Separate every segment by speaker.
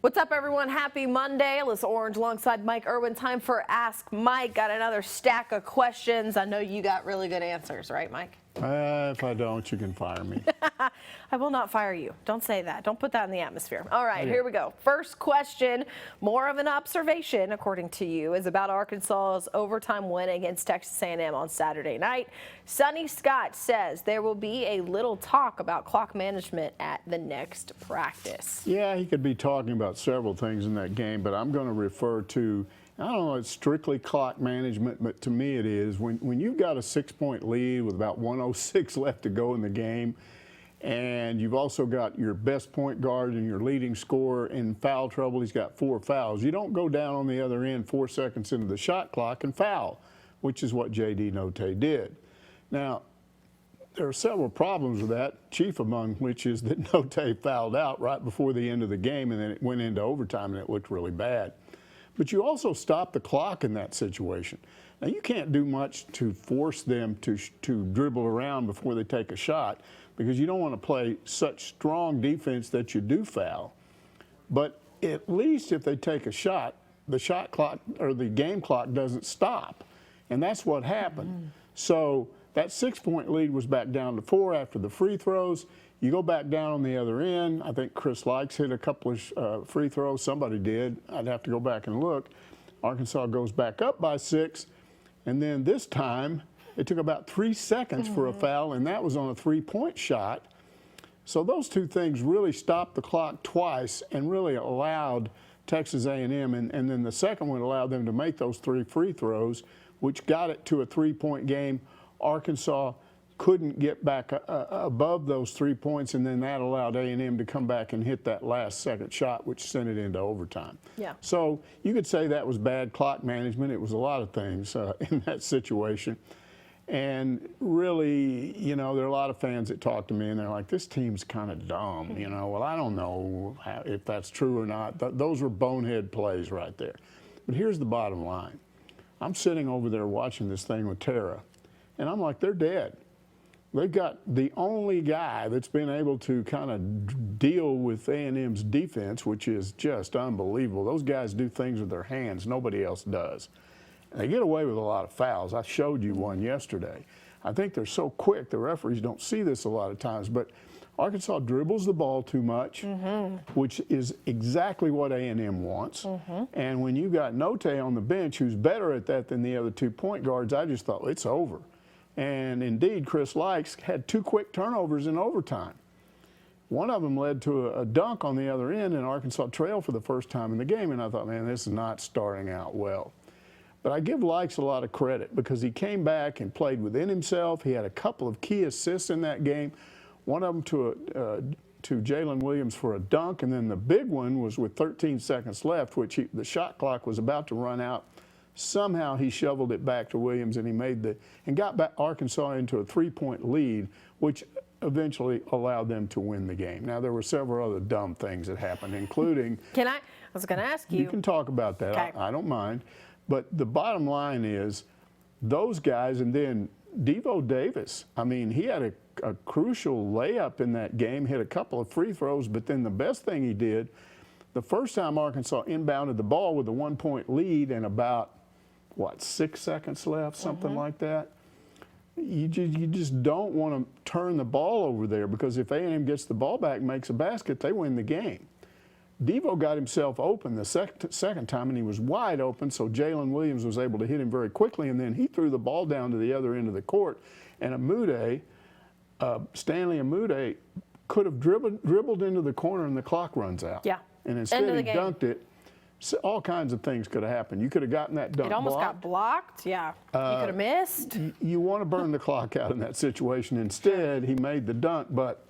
Speaker 1: What's up, everyone? Happy Monday. Alyssa Orange alongside Mike Irwin. Time for Ask Mike. Got another stack of questions. I know you got really good answers, right, Mike?
Speaker 2: If I don't, you can fire me.
Speaker 1: I will not fire you. Don't say that. Don't put that in the atmosphere. All right, Here we go. First question, more of an observation, according to you, is about Arkansas's overtime win against Texas A&M on Saturday night. Sonny Scott says there will be a little talk about clock management at the next practice.
Speaker 2: Yeah, he could be talking about several things in that game, but I'm going to refer to, I don't know, it's strictly clock management, but to me it is. When you've got a 6-point lead with about 1:06 left to go in the game, and you've also got your best point guard and your leading scorer in foul trouble, he's got 4 fouls. You don't go down on the other end 4 seconds into the shot clock and foul, which is what J.D. Notae did. Now, there are several problems with that, chief among which is that Notae fouled out right before the end of the game, and then it went into overtime, and it looked really bad. But you also stop the clock in that situation. Now, you can't do much to force them to dribble around before they take a shot because you don't want to play such strong defense that you do foul. But at least if they take a shot, the shot clock or the game clock doesn't stop. And that's what happened. So that 6-point lead was back down to 4 after the free throws. You go back down on the other end. I think Chris Likes hit a couple of free throws. Somebody did. I'd have to go back and look. Arkansas goes back up by 6. And then this time, it took about 3 seconds for a foul, and that was on a 3-point shot. So those two things really stopped the clock twice and really allowed Texas A&M, and then the second one allowed them to make those 3 free throws, which got it to a 3-point game. Arkansas couldn't get back above those 3 points, and then that allowed A&M to come back and hit that last second shot, which sent it into overtime.
Speaker 1: Yeah.
Speaker 2: So you could say that was bad clock management. It was a lot of things in that situation. And really, you know, there are a lot of fans that talk to me, and they're like, this team's kind of dumb, you know. Well, I don't know if that's true or not. Those were bonehead plays right there. But here's the bottom line. I'm sitting over there watching this thing with Tara, and I'm like, they're dead. They've got the only guy that's been able to kind of deal with A&M's defense, which is just unbelievable. Those guys do things with their hands nobody else does. And they get away with a lot of fouls. I showed you one yesterday. I think they're so quick, the referees don't see this a lot of times, but Arkansas dribbles the ball too much, which is exactly what A&M wants. And when you got Notae on the bench, who's better at that than the other 2 point guards, I just thought, it's over. And indeed, Chris Likes had 2 quick turnovers in overtime. One of them led to a dunk on the other end, and Arkansas trailed for the first time in the game. And I thought, man, this is not starting out well. But I give Likes a lot of credit because he came back and played within himself. He had a couple of key assists in that game. One of them to Jalen Williams for a dunk, and then the big one was with 13 seconds left, which the shot clock was about to run out. Somehow he shoveled it back to Williams, and he made and got back Arkansas into a 3-point lead, which eventually allowed them to win the game. Now, there were several other dumb things that happened, including.
Speaker 1: I was going to ask you.
Speaker 2: You can talk about that.
Speaker 1: Okay.
Speaker 2: I don't mind. But the bottom line is those guys, and then Devo Davis. I mean, he had a crucial layup in that game, hit a couple of free throws, but then the best thing he did, the first time Arkansas inbounded the ball with a 1-point lead and about, 6 seconds left, something like that. You just don't want to turn the ball over there because if A&M gets the ball back and makes a basket, they win the game. Devo got himself open the second time, and he was wide open, so Jalen Williams was able to hit him very quickly, and then he threw the ball down to the other end of the court, and Stanley Amude could have dribbled into the corner, and the clock runs out.
Speaker 1: Yeah.
Speaker 2: And instead he dunked it. So all kinds of things could have happened. You could have gotten that dunk blocked.
Speaker 1: It almost got blocked, yeah. You could have missed.
Speaker 2: You want to burn the clock out in that situation. Instead, he made the dunk, but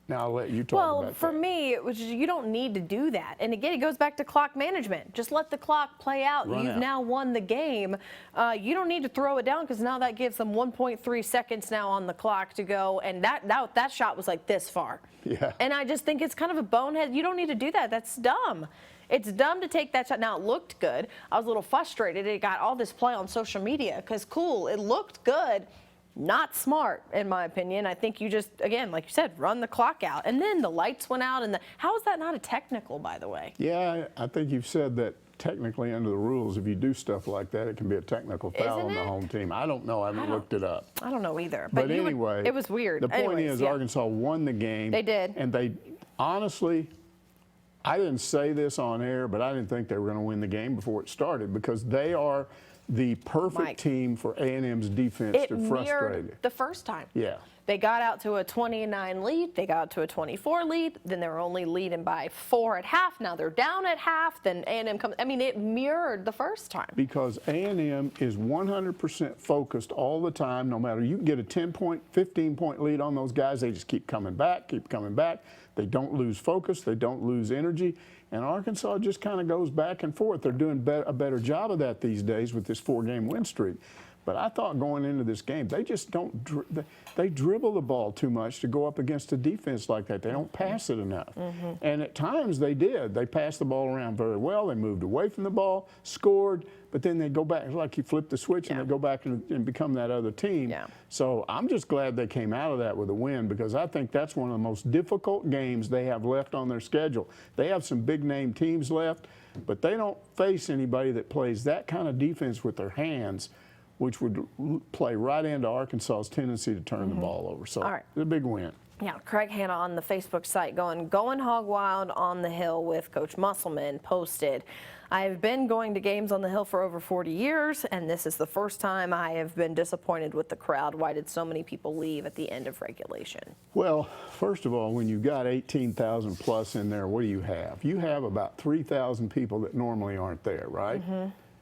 Speaker 2: now I'll let you talk about that.
Speaker 1: Well, for me, it was you don't need to do that. And again, it goes back to clock management. Just let the clock play out. You've now won the game. You don't need to throw it down because now that gives them 1.3 seconds now on the clock to go. And that shot was like this far.
Speaker 2: Yeah.
Speaker 1: And I just think it's kind of a bonehead. You don't need to do that. That's dumb. It's dumb to take that shot. Now, it looked good. I was a little frustrated. It got all this play on social media because, cool, it looked good. Not smart, in my opinion. I think you just, again, like you said, run the clock out. And then the lights went out. And how is that not a technical, by the way?
Speaker 2: Yeah, I think you've said that technically under the rules, if you do stuff like that, it can be a technical foul on the home team. I don't know. I haven't looked it up.
Speaker 1: I don't know either.
Speaker 2: But anyway,
Speaker 1: it was weird.
Speaker 2: The point is Arkansas won the game.
Speaker 1: They did.
Speaker 2: And they, honestly, I didn't say this on air, but I didn't think they were going to win the game before it started because they are the perfect team for A&M's defense to frustrate it.
Speaker 1: The first time.
Speaker 2: Yeah.
Speaker 1: They got out to a 29 lead. They got out to a 24 lead. Then they were only leading by 4 at half. Now they're down at half. Then A&M comes. I mean, it mirrored the first time.
Speaker 2: Because A&M is 100% focused all the time. No matter, you can get a 10-point, 15-point lead on those guys. They just keep coming back, keep coming back. They don't lose focus. They don't lose energy. And Arkansas just kind of goes back and forth. They're doing a better job of that these days with this 4-game win streak. But I thought going into this game, they just don't, they dribble the ball too much to go up against a defense like that. They don't pass it enough. And at times they did. They passed the ball around very well. They moved away from the ball, scored, but then they go back. It's like you flip the switch and they go back and become that other team. So I'm just glad they came out of that with a win because I think that's one of the most difficult games they have left on their schedule. They have some big-name teams left, but they don't face anybody that plays that kind of defense with their hands, which would play right into Arkansas's tendency to turn the ball over. So it's a big win.
Speaker 1: Yeah, Craig Hanna on the Facebook site going hog wild on the Hill with Coach Musselman posted, I've been going to games on the Hill for over 40 years, and this is the first time I have been disappointed with the crowd. Why did so many people leave at the end of regulation? Well,
Speaker 2: first of all, when you've got 18,000 plus in there, what do you have? You have about 3,000 people that normally aren't there, right?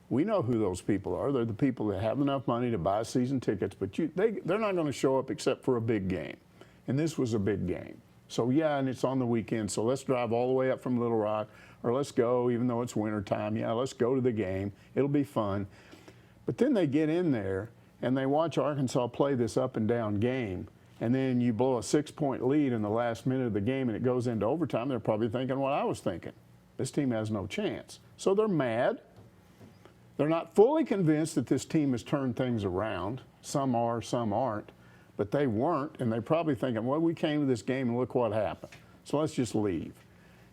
Speaker 2: We know who those people are. They're the people that have enough money to buy season tickets, but they're not going to show up except for a big game. And this was a big game. So, yeah, and it's on the weekend, so let's drive all the way up from Little Rock, or let's go, even though it's wintertime. Yeah, let's go to the game. It'll be fun. But then they get in there, and they watch Arkansas play this up-and-down game, and then you blow a 6-point lead in the last minute of the game, and it goes into overtime. They're probably thinking what I was thinking. This team has no chance. So they're mad. They're not fully convinced that this team has turned things around. Some are, some aren't. But they weren't, and they're probably thinking, well, we came to this game and look what happened. So let's just leave.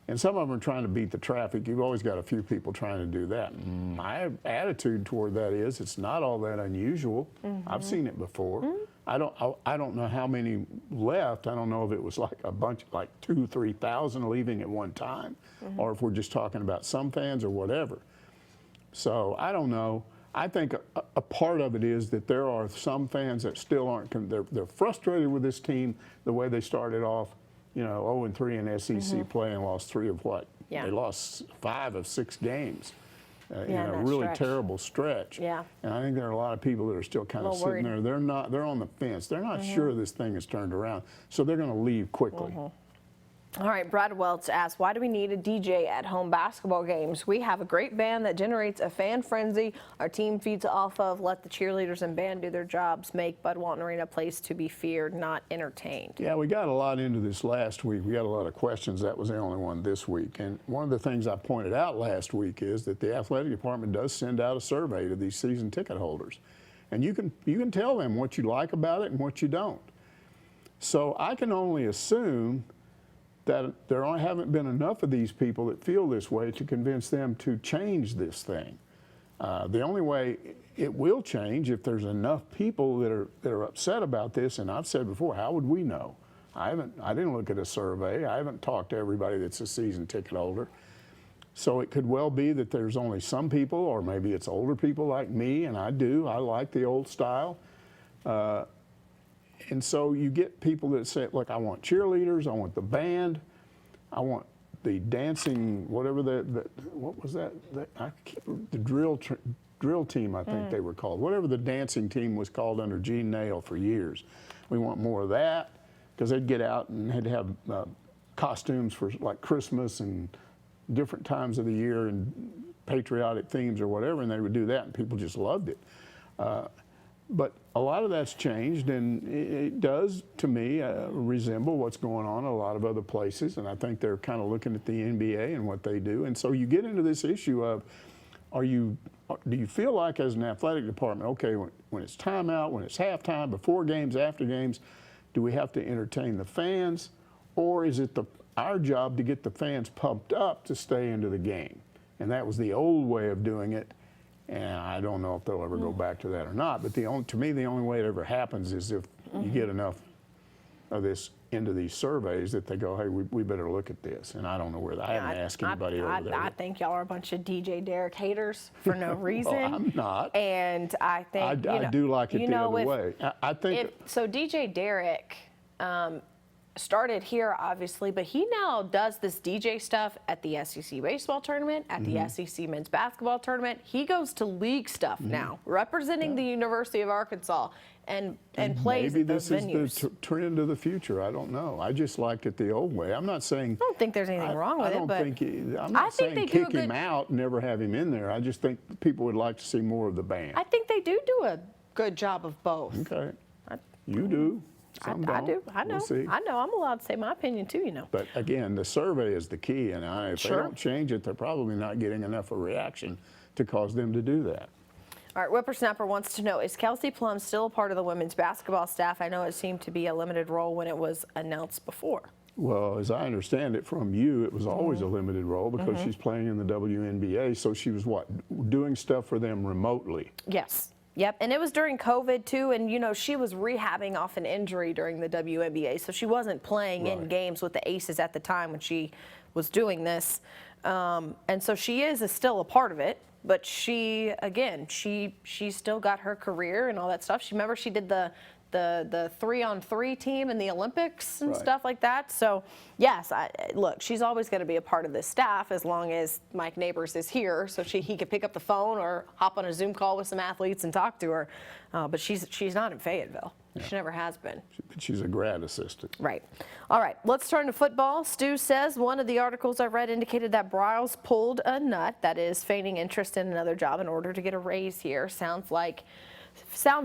Speaker 2: And some of them are trying to beat the traffic. You've always got a few people trying to do that. My attitude toward that is it's not all that unusual. I've seen it before. I don't know how many left. I don't know if it was like a bunch, like 2,000, 3,000 leaving at one time, or if we're just talking about some fans or whatever. So I don't know. I think a part of it is that there are some fans that still aren't. They're frustrated with this team the way they started off, you know, 0-3 in SEC play and lost 3 of what? They lost 5 of 6 games. In a really terrible stretch. And I think there are a lot of people that are still kind of sitting there. They're on the fence. They're not sure this thing has turned around, so they're going to leave quickly.
Speaker 1: All right, Brad Welch asked, why do we need a DJ at home basketball games? We have a great band that generates a fan frenzy our team feeds off of. Let the cheerleaders and band do their jobs. Make Bud Walton Arena a place to be feared, not entertained.
Speaker 2: Yeah, we got a lot into this last week. We got a lot of questions. That was the only one this week. And one of the things I pointed out last week is that the athletic department does send out a survey to these season ticket holders. And you can tell them what you like about it and what you don't. So I can only assume that there haven't been enough of these people that feel this way to convince them to change this thing. The only way it will change if there's enough people that are upset about this, and I've said before, how would we know? I didn't look at a survey. I haven't talked to everybody that's a season ticket holder. So it could well be that there's only some people, or maybe it's older people like me, and I like the old style. And so you get people that say, look, I want cheerleaders, I want the band, I want the dancing, whatever what was that? The drill team, I think they were called. Whatever the dancing team was called under Gene Nail for years. We want more of that, because they'd get out and had to have costumes for like Christmas and different times of the year and patriotic themes or whatever, and they would do that, and people just loved it. But a lot of that's changed, and it does, to me, resemble what's going on in a lot of other places, and I think they're kind of looking at the NBA and what they do. And so you get into this issue of, are you do you feel like as an athletic department, okay, when it's timeout, when it's halftime, before games, after games, do we have to entertain the fans, or is it our job to get the fans pumped up to stay into the game? And that was the old way of doing it, and I don't know if they'll ever go back to that or not. But to me, the only way it ever happens is if you get enough of this into these surveys that they go, hey, we better look at this. And I don't know where I haven't asked anybody over there.
Speaker 1: I think y'all are a bunch of DJ Derek haters for no reason.
Speaker 2: Well, I'm not.
Speaker 1: And I think
Speaker 2: I do like it the other way. I think
Speaker 1: so. DJ Derek started here, obviously, but he now does this DJ stuff at the SEC baseball tournament, at the SEC men's basketball tournament. He goes to league stuff now, representing the University of Arkansas, and plays at those venues.
Speaker 2: Maybe this is the trend of the future. I don't know. I just liked it the old way. I'm not saying.
Speaker 1: I don't think there's anything wrong with it, but
Speaker 2: I'm not saying kick him out, never have him in there. I just think people would like to see more of the band.
Speaker 1: I think they do a good job of both.
Speaker 2: Okay. You do. Some
Speaker 1: I do. I know.
Speaker 2: We'll see.
Speaker 1: I know. I'm allowed to say my opinion too,
Speaker 2: But again, the survey is the key, and if they don't change it, they're probably not getting enough of a reaction to cause them to do that.
Speaker 1: All right, Whippersnapper wants to know, is Kelsey Plum still a part of the women's basketball staff? I know it seemed to be a limited role when it was announced before.
Speaker 2: Well, as I understand it from you, it was always a limited role because she's playing in the WNBA, so she was doing stuff for them remotely.
Speaker 1: Yes. Yep, and it was during COVID too, and she was rehabbing off an injury during the WNBA, so she wasn't playing in games with the Aces at the time when she was doing this, and so she is still a part of it. But she still got her career and all that stuff. She did the 3-on-3 team in the Olympics and stuff like that. So yes, look, she's always going to be a part of this staff as long as Mike Neighbors is here, so he could pick up the phone or hop on a Zoom call with some athletes and talk to her. But she's not in Fayetteville. Yeah. She never has been.
Speaker 2: She's a grad assistant.
Speaker 1: Right. All right, let's turn to football. Stu says one of the articles I read indicated that Briles pulled a nut, that is feigning interest in another job in order to get a raise here. Sounds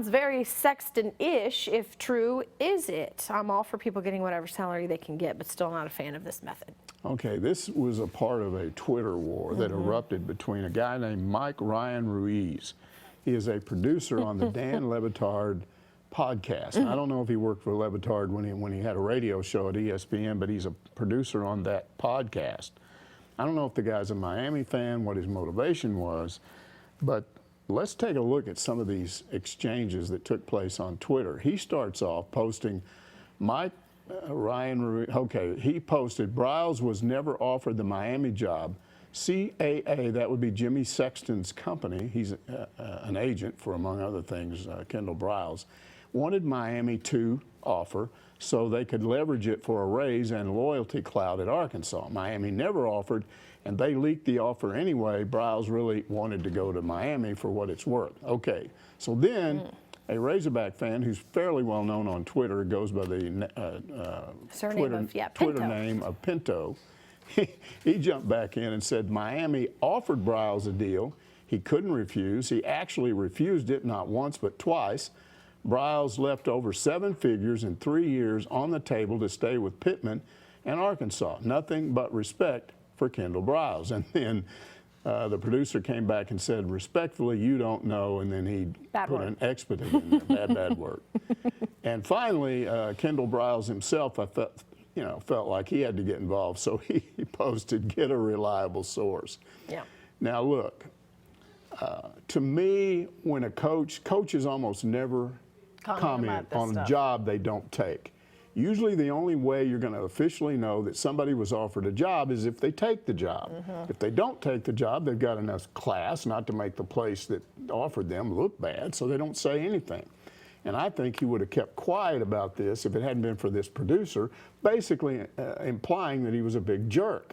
Speaker 1: very Sexton-ish. If true, is it? I'm all for people getting whatever salary they can get, but still not a fan of this method. Okay,
Speaker 2: this was a part of a Twitter war that erupted between a guy named Mike Ryan Ruiz. He is a producer on the Dan Le Batard podcast. I don't know if he worked for Le Batard when he had a radio show at ESPN, but he's a producer on that podcast. I don't know if the guy's a Miami fan, what his motivation was, but let's take a look at some of these exchanges that took place on Twitter. He starts off posting, Mike Ryan, okay, he posted, Briles was never offered the Miami job. CAA, that would be Jimmy Sexton's company, he's an agent for, among other things, Kendall Briles, wanted Miami to offer so they could leverage it for a raise and loyalty clout at Arkansas. Miami never offered, and they leaked the offer anyway. Briles really wanted to go to Miami for what it's worth. Okay, so then a Razorback fan who's fairly well known on Twitter, goes by the Twitter name of Pinto, he jumped back in and said Miami offered Briles a deal he couldn't refuse. He actually refused it not once but twice. Briles left over 7 figures in 3 years on the table to stay with Pittman and Arkansas. Nothing but respect for Kendall Briles. And then the producer came back and said, respectfully, you don't know, and then he put an expletive in there, bad word. And finally, Kendall Briles himself, I felt like he had to get involved, so he posted, get a reliable source. Yeah. Now look, to me, when coaches almost never comment on a job they don't take. Usually the only way you're going to officially know that somebody was offered a job is if they take the job. If they don't take the job, they've got enough class not to make the place that offered them look bad, so they don't say anything. And I think he would have kept quiet about this if it hadn't been for this producer, basically implying that he was a big jerk.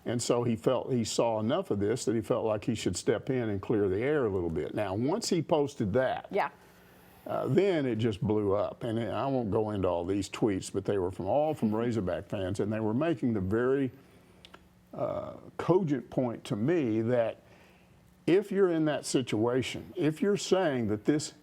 Speaker 2: And so he saw enough of this that he felt like he should step in and clear the air a little bit. Now, once he posted that, then it just blew up. And I won't go into all these tweets, but they were all from Razorback fans, and they were making the very cogent point to me that if you're in that situation, if you're saying that this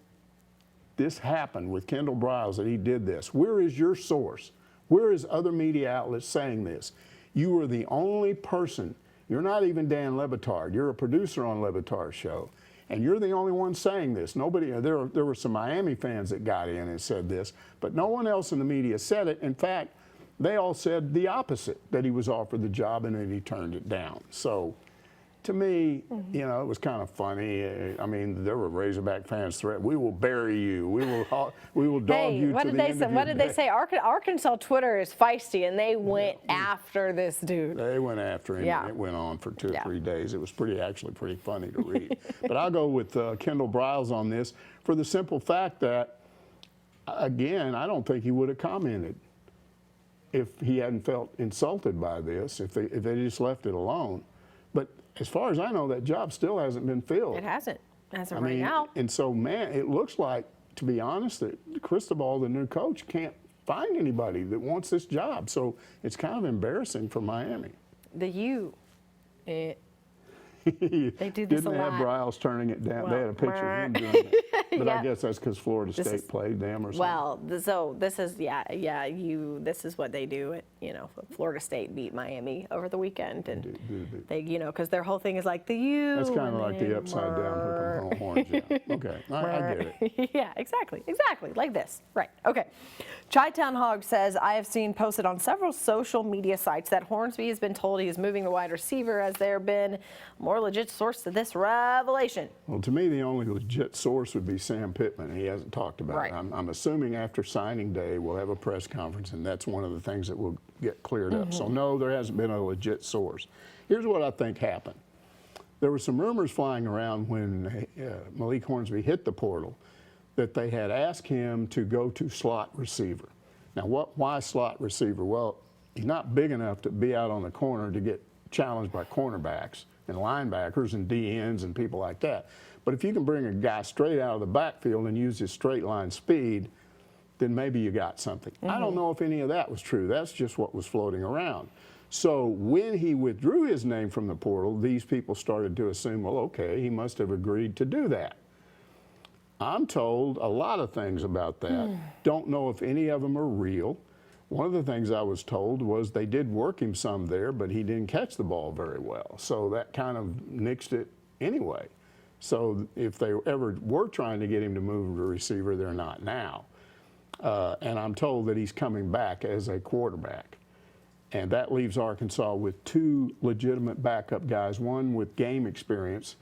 Speaker 2: happened with Kendall Briles, that he did this, where is your source? Where is other media outlets saying this? You are the only person. You're not even Dan Le Batard. You're a producer on Le Batard's show. And you're the only one saying this. Nobody, there were some Miami fans that got in and said this, but no one else in the media said it. In fact, they all said the opposite, that he was offered the job and that he turned it down. So to me, you know, it was kind of funny. I mean, there were Razorback fans threatening, "We will bury you. We will dog you to the end of your
Speaker 1: What did they say? Arkansas Twitter is feisty, and they went after this dude.
Speaker 2: They went after him, and it went on for 2 or 3 days. It was actually pretty funny to read. But I'll go with Kendall Briles on this for the simple fact that, again, I don't think he would have commented if he hadn't felt insulted by this, if they just left it alone. But as far as I know, that job still hasn't been filled.
Speaker 1: It hasn't, as of right now.
Speaker 2: And so, man, it looks like, to be honest, that Cristobal, the new coach, can't find anybody that wants this job. So it's kind of embarrassing for Miami. They do this a lot.
Speaker 1: Didn't
Speaker 2: have Briles turning it down. They had a picture of him doing it. But I guess that's because Florida State played them or something.
Speaker 1: Well, so this is, this is what they do. Florida State beat Miami over the weekend. And they, because their whole thing is like the U.
Speaker 2: That's kind of like the upside down hook 'em horns. Yeah. Okay, I get it.
Speaker 1: Yeah, exactly. Like this. Right. Okay. Chi-Town Hog says, I have seen posted on several social media sites that Hornsby has been told he is moving to wide receiver. Has there been a more legit source to this revelation?
Speaker 2: Well, to me, the only legit source would be Sam Pittman. He hasn't talked about it. I'm assuming after signing day we'll have a press conference, and that's one of the things that will get cleared up. So no, there hasn't been a legit source. Here's what I think happened. There were some rumors flying around when Malik Hornsby hit the portal that they had asked him to go to slot receiver. Now, why slot receiver? Well, he's not big enough to be out on the corner to get challenged by cornerbacks and linebackers and DNs and people like that. But if you can bring a guy straight out of the backfield and use his straight line speed, then maybe you got something. I don't know if any of that was true. That's just what was floating around. So when he withdrew his name from the portal, these people started to assume, well, okay, he must have agreed to do that. I'm told a lot of things about that. Don't know if any of them are real. One of the things I was told was they did work him some there, but he didn't catch the ball very well. So that kind of nixed it anyway. So if they ever were trying to get him to move to receiver, they're not now. And I'm told that he's coming back as a quarterback. And that leaves Arkansas with 2 legitimate backup guys, one with game experience,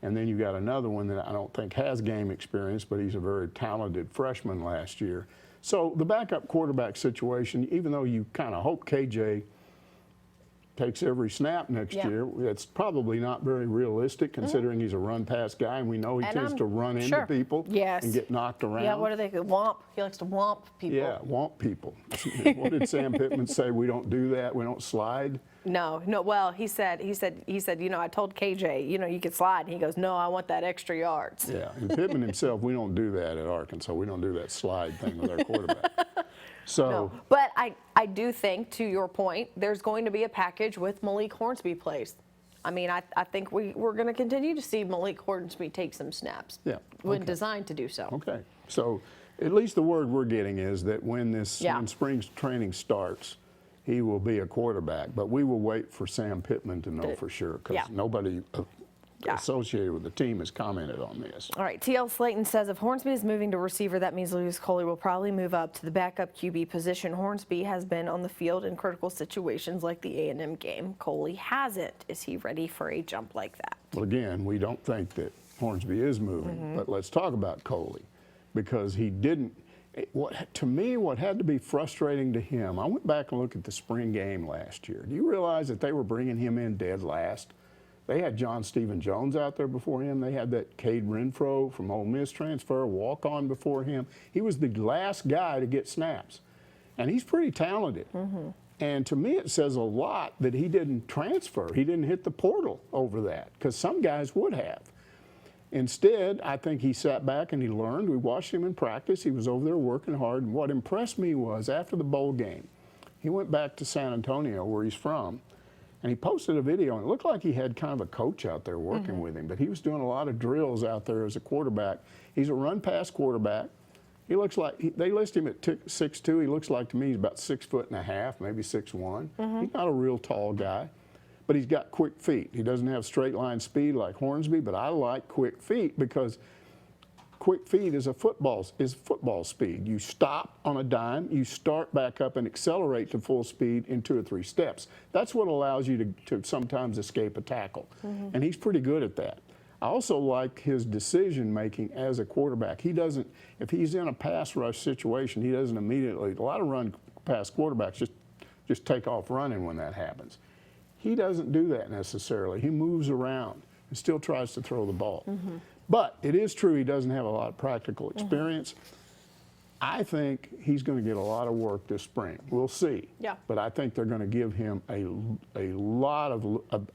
Speaker 2: and then you got another one that I don't think has game experience, but he's a very talented freshman last year. So the backup quarterback situation, even though you kind of hope KJ takes every snap next year, it's probably not very realistic considering he's a run-pass guy, and we know he tends to run into people and get knocked around.
Speaker 1: Yeah, what do they call womp? He likes to womp people.
Speaker 2: Yeah, womp people. What did Sam Pittman say? We don't do that. We don't slide.
Speaker 1: No. Well, he said, I told KJ, you could slide. And he goes, no, I want that extra yards.
Speaker 2: Yeah, and Pittman himself, we don't do that at Arkansas. We don't do that slide thing with our quarterback. So,
Speaker 1: no, but I do think, to your point, there's going to be a package with Malik Hornsby plays. I mean, I think we're going to continue to see Malik Hornsby take some snaps when designed to do so.
Speaker 2: Okay. So at least the word we're getting is that when spring training starts, he will be a quarterback. But we will wait for Sam Pittman to know for sure because nobody associated with the team has commented on this.
Speaker 1: All right, TL Slayton says if Hornsby is moving to receiver, that means Lewis Coley will probably move up to the backup QB position. Hornsby has been on the field in critical situations like the A&M game. Coley hasn't. Is he ready for a jump like that?
Speaker 2: Well, again, we don't think that Hornsby is moving, but let's talk about Coley because he didn't. To me, what had to be frustrating to him, I went back and looked at the spring game last year. Do you realize that they were bringing him in dead last? They had John Stephen Jones out there before him. They had that Cade Renfro from Ole Miss transfer, walk-on before him. He was the last guy to get snaps. And he's pretty talented. And to me, it says a lot that he didn't transfer. He didn't hit the portal over that, because some guys would have. Instead, I think he sat back and he learned. We watched him in practice. He was over there working hard. And what impressed me was after the bowl game, he went back to San Antonio, where he's from, and he posted a video, and it looked like he had kind of a coach out there working with him, but he was doing a lot of drills out there as a quarterback. He's a run-pass quarterback. He looks like, they list him at 6'2". He looks like, to me, he's about 6'1.5", maybe 6'1". He's not a real tall guy, but he's got quick feet. He doesn't have straight line speed like Hornsby, but I like quick feet because quick feet is football speed. You stop on a dime, you start back up and accelerate to full speed in 2 or 3 steps. That's what allows you to sometimes escape a tackle. And he's pretty good at that. I also like his decision making as a quarterback. He doesn't, if he's in a pass rush situation, he doesn't immediately, a lot of run pass quarterbacks just take off running when that happens. He doesn't do that necessarily. He moves around and still tries to throw the ball. But it is true he doesn't have a lot of practical experience. I think he's going to get a lot of work this spring. We'll see.
Speaker 1: Yeah.
Speaker 2: But I think they're going to give him a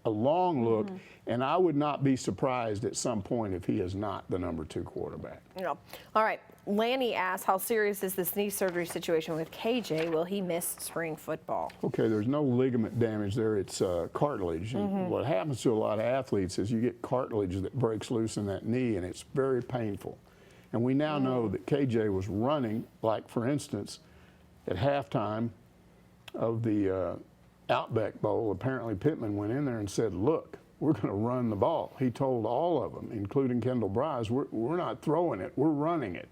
Speaker 2: long look, and I would not be surprised at some point if he is not the number 2 quarterback.
Speaker 1: Yeah. All right. Lanny asks, how serious is this knee surgery situation with KJ? Will he miss spring football?
Speaker 2: Okay, there's no ligament damage there. It's cartilage. And what happens to a lot of athletes is you get cartilage that breaks loose in that knee, and it's very painful. And we now know that KJ was running, like, for instance, at halftime of the Outback Bowl. Apparently Pittman went in there and said, look, we're going to run the ball. He told all of them, including Kendall Briles, we're not throwing it, we're running it.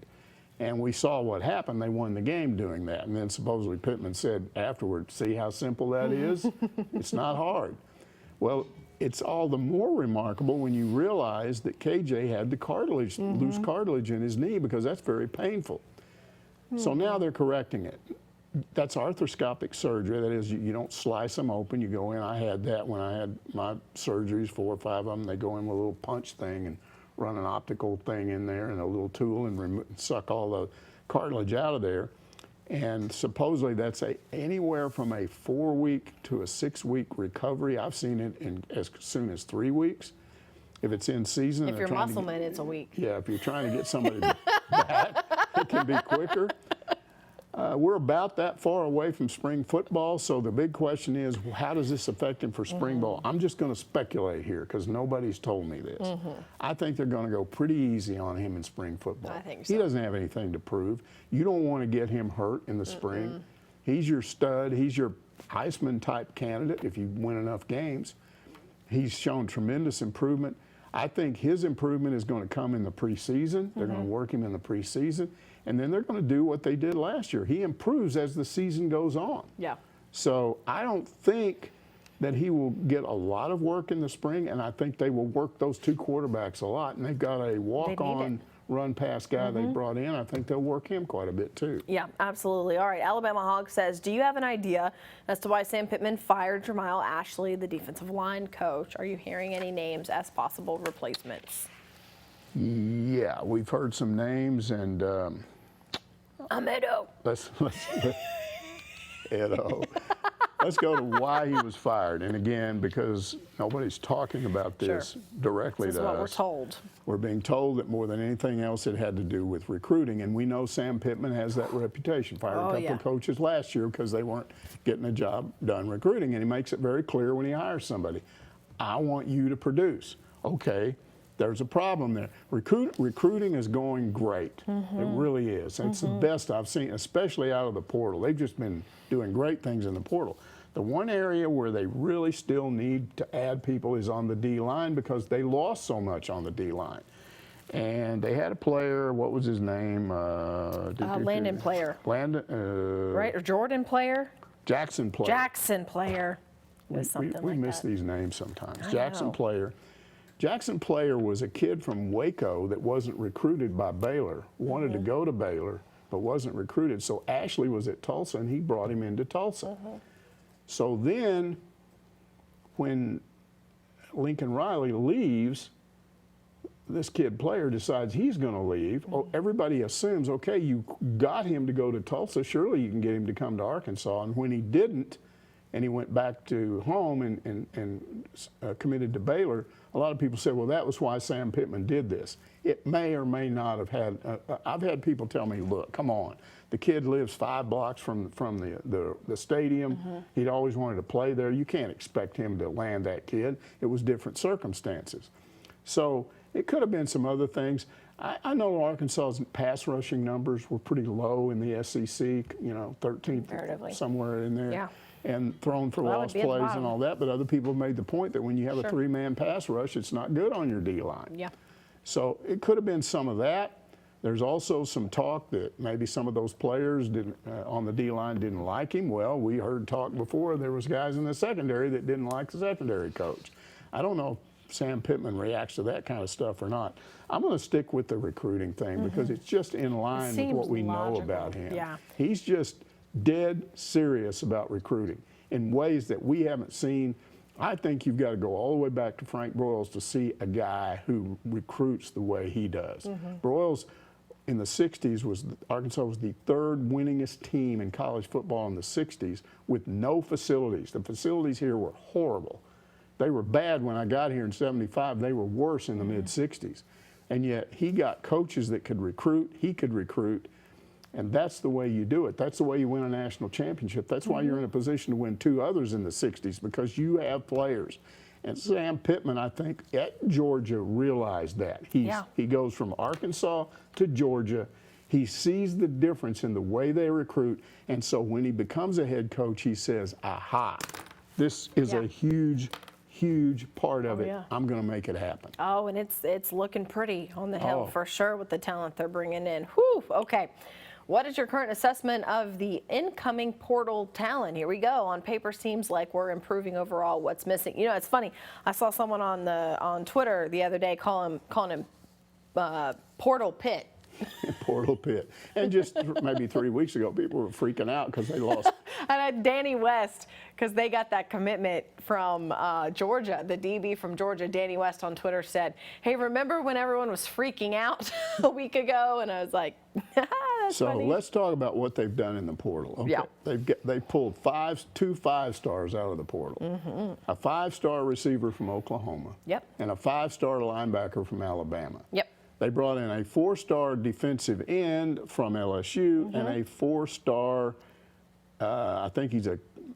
Speaker 2: And we saw what happened. They won the game doing that. And then supposedly Pittman said afterward, see how simple that is? It's not hard. Well, it's all the more remarkable when you realize that KJ had the cartilage, loose cartilage in his knee, because that's very painful. So now they're correcting it. That's arthroscopic surgery. That is, you don't slice them open. You go in. I had that when I had my surgeries, 4 or 5 of them. They go in with a little punch thing and run an optical thing in there and a little tool and suck all the cartilage out of there. And supposedly that's anywhere from a 4-week to a 6-week recovery. I've seen it in as soon as 3 weeks. If it's in season.
Speaker 1: If you're muscleman, it's a week.
Speaker 2: Yeah, if you're trying to get somebody back, it can be quicker. We're about that far away from spring football, so the big question is, how does this affect him for spring ball? I'm just going to speculate here because nobody's told me this. I think they're going to go pretty easy on him in spring football.
Speaker 1: I think so.
Speaker 2: He doesn't have anything to prove. You don't want to get him hurt in the spring. He's your stud. He's your Heisman-type candidate if you win enough games. He's shown tremendous improvement. I think his improvement is going to come in the preseason. They're going to work him in the preseason. And then they're going to do what they did last year. He improves as the season goes on.
Speaker 1: Yeah.
Speaker 2: So I don't think that he will get a lot of work in the spring, and I think they will work those 2 quarterbacks a lot. And they've got a walk-on run-pass guy they brought in. I think they'll work him quite a bit, too.
Speaker 1: Yeah, absolutely. All right, Alabama Hog says, do you have an idea as to why Sam Pittman fired Jermile Ashley, the defensive line coach? Are you hearing any names as possible replacements?
Speaker 2: Yeah, we've heard some names, and
Speaker 1: Edo.
Speaker 2: let's Edo. Let's go to why he was fired. And again, because nobody's talking about this directly to us.
Speaker 1: This is what we're told.
Speaker 2: We're being told that more than anything else, it had to do with recruiting. And we know Sam Pittman has that reputation. Fired a couple of coaches last year because they weren't getting a job done recruiting. And he makes it very clear when he hires somebody, I want you to produce. Okay, there's a problem there. Recruiting is going great. It really is. And it's the best I've seen, especially out of the portal. They've just been doing great things in the portal. The one area where they really still need to add people is on the D-line because they lost so much on the D-line. And they had a player, what was his name?
Speaker 1: Landon Player.
Speaker 2: Landon.
Speaker 1: Right, or Jordan Player?
Speaker 2: Jackson Player.
Speaker 1: Jackson Player.
Speaker 2: We miss these names sometimes. Jackson Player. Jackson Player was a kid from Waco that wasn't recruited by Baylor, wanted to go to Baylor, but wasn't recruited. So Ashley was at Tulsa, and he brought him into Tulsa. So then when Lincoln Riley leaves, this kid Player decides he's going to leave. Oh, everybody assumes, okay, you got him to go to Tulsa. Surely you can get him to come to Arkansas. And when he didn't, and he went back to home and committed to Baylor, a lot of people said, well, that was why Sam Pittman did this. It may or may not have had, I've had people tell me, look, come on. The kid lives 5 blocks from the stadium. He'd always wanted to play there. You can't expect him to land that kid. It was different circumstances. So it could have been some other things. I know Arkansas's pass rushing numbers were pretty low in the SEC, you know, 13th, somewhere in there.
Speaker 1: Yeah.
Speaker 2: and thrown for
Speaker 1: Well,
Speaker 2: lost
Speaker 1: it'd be at the
Speaker 2: plays
Speaker 1: bottom.
Speaker 2: and all that. But other people have made the point that when you have a three-man pass rush, it's not good on your D-line.
Speaker 1: Yeah.
Speaker 2: So it could have been some of that. There's also some talk that maybe some of those players on the D-line didn't like him. Well, we heard talk before there was guys in the secondary that didn't like the secondary coach. I don't know if Sam Pittman reacts to that kind of stuff or not. I'm going to stick with the recruiting thing because it's just in line with what we know about him.
Speaker 1: Yeah.
Speaker 2: He's just dead serious about recruiting in ways that we haven't seen. I think you've got to go all the way back to Frank Briles to see a guy who recruits the way he does. Briles, in the 60s, Arkansas was the third winningest team in college football in the 60s with no facilities. The facilities here were horrible. They were bad when I got here in 75. They were worse in the mid-60s. And yet he got coaches that could recruit. He could recruit. And that's the way you do it. That's the way you win a national championship. That's why you're in a position to win 2 others in the 60s, because you have players. And Sam Pittman, I think, at Georgia realized that. He goes from Arkansas to Georgia. He sees the difference in the way they recruit. And so when he becomes a head coach, he says, aha, this is a huge part of it. I'm going to make it happen.
Speaker 1: Oh, and it's looking pretty on the hill for sure with the talent they're bringing in. Whew, okay. What is your current assessment of the incoming portal talent? Here we go. On paper, seems like we're improving overall. What's missing? You know, it's funny. I saw someone on Twitter the other day calling him Portal Pitt.
Speaker 2: Portal Pitt. And just maybe 3 weeks ago, people were freaking out because they lost.
Speaker 1: And Danny West, because they got that commitment from Georgia, the DB from Georgia, Danny West on Twitter said, hey, remember when everyone was freaking out a week ago? And I was like, that's
Speaker 2: so
Speaker 1: funny.
Speaker 2: let's talk about what they've done in the portal. Okay.
Speaker 1: Yeah.
Speaker 2: They pulled 2 5-stars out of the portal. A 5-star receiver from Oklahoma.
Speaker 1: Yep.
Speaker 2: And a 5-star linebacker from Alabama.
Speaker 1: Yep.
Speaker 2: They brought in a 4-star defensive end from LSU and a 4-star, I think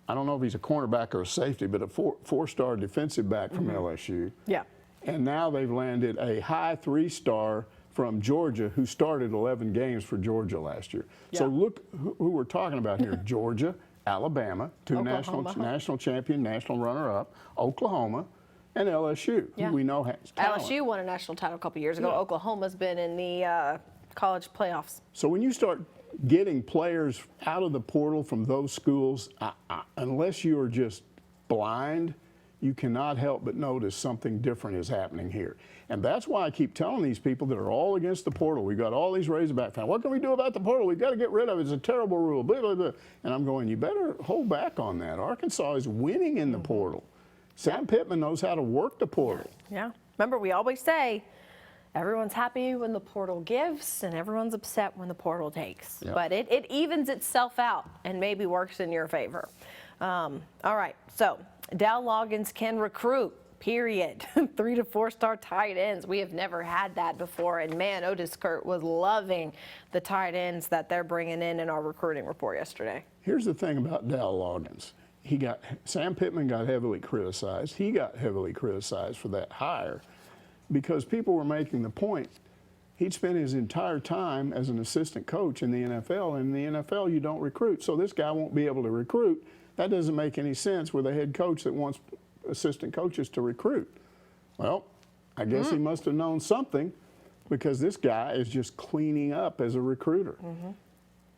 Speaker 2: I don't know if he's a cornerback or a safety, but a 4-star defensive back from LSU.
Speaker 1: Yeah.
Speaker 2: And now they've landed a high 3-star from Georgia who started 11 games for Georgia last year.
Speaker 1: Yeah.
Speaker 2: So look who we're talking about here. Georgia, Alabama, 2 national champion, national runner-up, Oklahoma, and LSU, who we know has talent.
Speaker 1: LSU won a national title a couple years ago. Oklahoma's been in the college playoffs.
Speaker 2: So when you start getting players out of the portal from those schools, unless you are just blind, you cannot help but notice something different is happening here. And that's why I keep telling these people that are all against the portal. We've got all these Razorback fans. What can we do about the portal? We've got to get rid of it. It's a terrible rule. Blah, blah, blah. And I'm going, you better hold back on that. Arkansas is winning in the portal. Sam Pittman knows how to work the portal.
Speaker 1: Yeah. Remember, we always say everyone's happy when the portal gives and everyone's upset when the portal takes.
Speaker 2: Yep.
Speaker 1: But it evens itself out and maybe works in your favor. All right. So Dow Loggins can recruit, period. 3 to 4-star tight ends. We have never had that before. And man, Otis Kurt was loving the tight ends that they're bringing in our recruiting report yesterday.
Speaker 2: Here's the thing about Dow Loggins. Sam Pittman got heavily criticized. He got heavily criticized for that hire because people were making the point he'd spent his entire time as an assistant coach in the NFL, and in the NFL you don't recruit. So this guy won't be able to recruit. That doesn't make any sense with a head coach that wants assistant coaches to recruit. Well, I guess he must have known something because this guy is just cleaning up as a recruiter.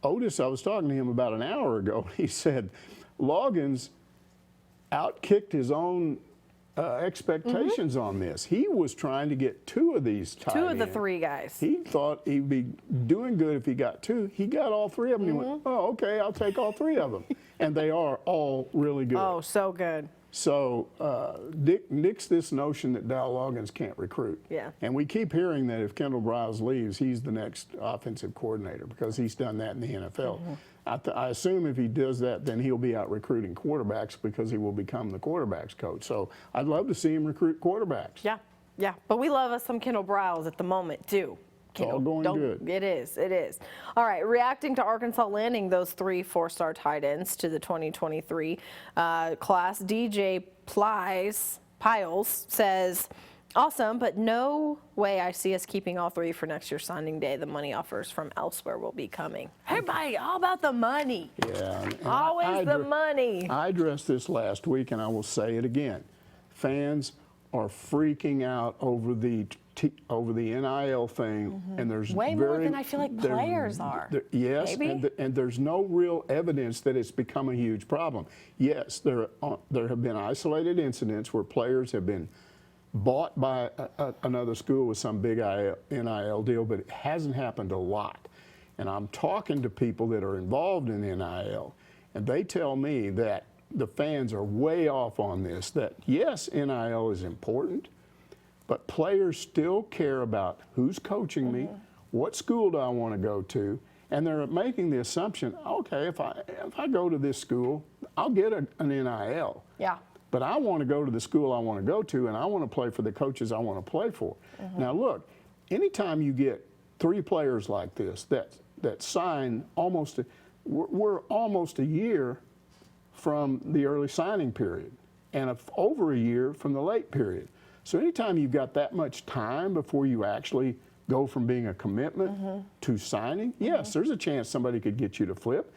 Speaker 2: Otis, I was talking to him about an hour ago. He said Loggins outkicked his own expectations on this. He was trying to get 2 of these tight ends.
Speaker 1: 2 of the 3 guys.
Speaker 2: He thought he'd be doing good if he got 2. He got all 3 of them. He went, oh, okay, I'll take all 3 of them. And they are all really good.
Speaker 1: Oh, so good.
Speaker 2: So nix this notion that Dow Loggins can't recruit.
Speaker 1: Yeah.
Speaker 2: And we keep hearing that if Kendall Briles leaves, he's the next offensive coordinator because he's done that in the NFL. I assume if he does that, then he'll be out recruiting quarterbacks because he will become the quarterbacks coach. So I'd love to see him recruit quarterbacks.
Speaker 1: Yeah, yeah. But we love us some Kendall Briles at the moment, too.
Speaker 2: It's all going good.
Speaker 1: It is. It is. All right. Reacting to Arkansas landing those 3 4-star tight ends to the 2023 class, DJ Piles says, Awesome, but no way I see us keeping all 3 for next year's signing day. The money offers from elsewhere will be coming. Everybody, all about the money.
Speaker 2: Yeah. and
Speaker 1: Always the money.
Speaker 2: I addressed this last week, and I will say it again. Fans are freaking out over the NIL thing, and there's
Speaker 1: way more than I feel like players are.
Speaker 2: Yes,
Speaker 1: Maybe?
Speaker 2: and there's no real evidence that it's become a huge problem. Yes, there have been isolated incidents where players have been bought by another school with some big NIL deal, but it hasn't happened a lot. And I'm talking to people that are involved in NIL, and they tell me that the fans are way off on this, that yes, NIL is important, but players still care about who's coaching me, what school do I want to go to, and they're making the assumption, okay, if I go to this school, I'll get an NIL.
Speaker 1: Yeah.
Speaker 2: But I want to go to the school I want to go to, and I want to play for the coaches I want to play for. Now, look, anytime you get 3 players like this that sign we're almost a year from the early signing period and over a year from the late period. So anytime you've got that much time before you actually go from being a commitment to signing, yes, there's a chance somebody could get you to flip.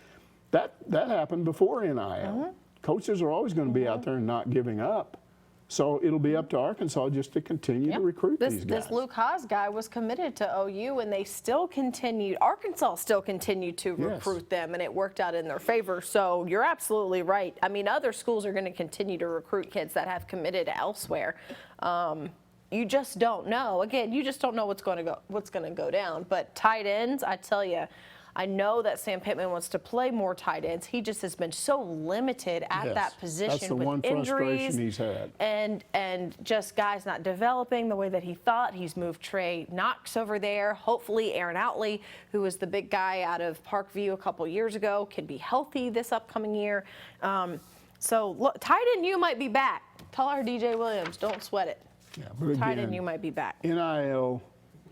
Speaker 2: That happened before NIL. Coaches are always going to be out there and not giving up. So it'll be up to Arkansas just to continue to recruit these guys.
Speaker 1: This Luke Haas guy was committed to OU, and they still continued. Arkansas still continued to recruit them, and it worked out in their favor. So you're absolutely right. I mean, other schools are going to continue to recruit kids that have committed elsewhere. You just don't know. Again, you just don't know what's going to go down. But tight ends, I tell you, I know that Sam Pittman wants to play more tight ends. He just has been so limited at that position
Speaker 2: that's the
Speaker 1: with
Speaker 2: one
Speaker 1: injuries
Speaker 2: frustration he's had.
Speaker 1: and just guys not developing the way that he thought. He's moved Trey Knox over there. Hopefully Aaron Outley, who was the big guy out of Parkview a couple years ago, can be healthy this upcoming year. So look, tight end, you might be back. Tell our DJ Williams, don't sweat it.
Speaker 2: Yeah, but again,
Speaker 1: tight end, you might be back.
Speaker 2: NIL,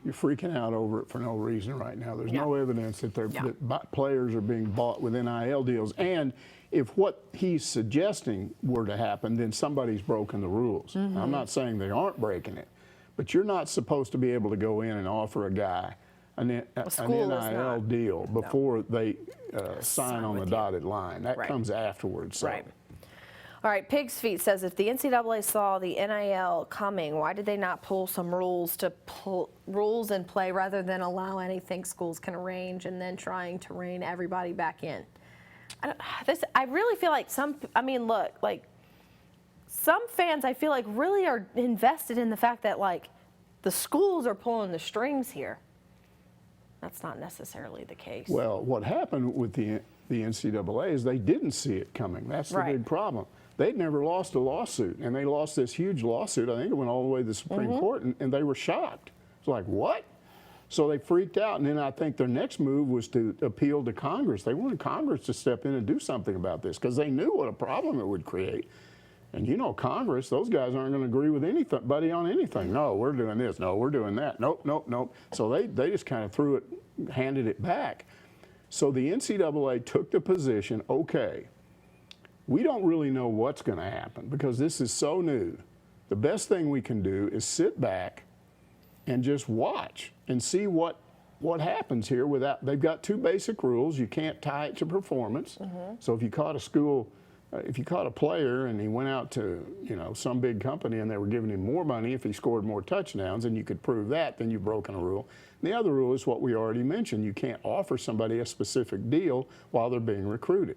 Speaker 2: you're freaking out over it for no reason right now. There's no evidence that players are being bought with NIL deals. And if what he's suggesting were to happen, then somebody's broken the rules. I'm not saying they aren't breaking it, but you're not supposed to be able to go in and offer a guy an NIL deal before they sign on the dotted line. That comes afterwards. So.
Speaker 1: Right. All right, Pig's Feet says, if the NCAA saw the NIL coming, why did they not pull some rules in play rather than allow anything schools can arrange and then trying to rein everybody back in? I really feel like some fans I feel like really are invested in the fact that like the schools are pulling the strings here. That's not necessarily the case.
Speaker 2: Well, what happened with the NCAA is they didn't see it coming. That's the big problem. They'd never lost a lawsuit, and they lost this huge lawsuit. I think it went all the way to the Supreme Court, and they were shocked. It's like, what? So they freaked out, and then I think their next move was to appeal to Congress. They wanted Congress to step in and do something about this because they knew what a problem it would create. And you know, Congress, those guys aren't going to agree with anybody on anything. No, we're doing this. No, we're doing that. Nope, nope, nope. So they just kind of threw it, handed it back. So the NCAA took the position, okay, we don't really know what's going to happen because this is so new. The best thing we can do is sit back and just watch and see what happens here without, they've got 2 basic rules. You can't tie it to performance. So if you caught if you caught a player and he went out to, some big company and they were giving him more money if he scored more touchdowns and you could prove that, then you've broken a rule. And the other rule is what we already mentioned. You can't offer somebody a specific deal while they're being recruited.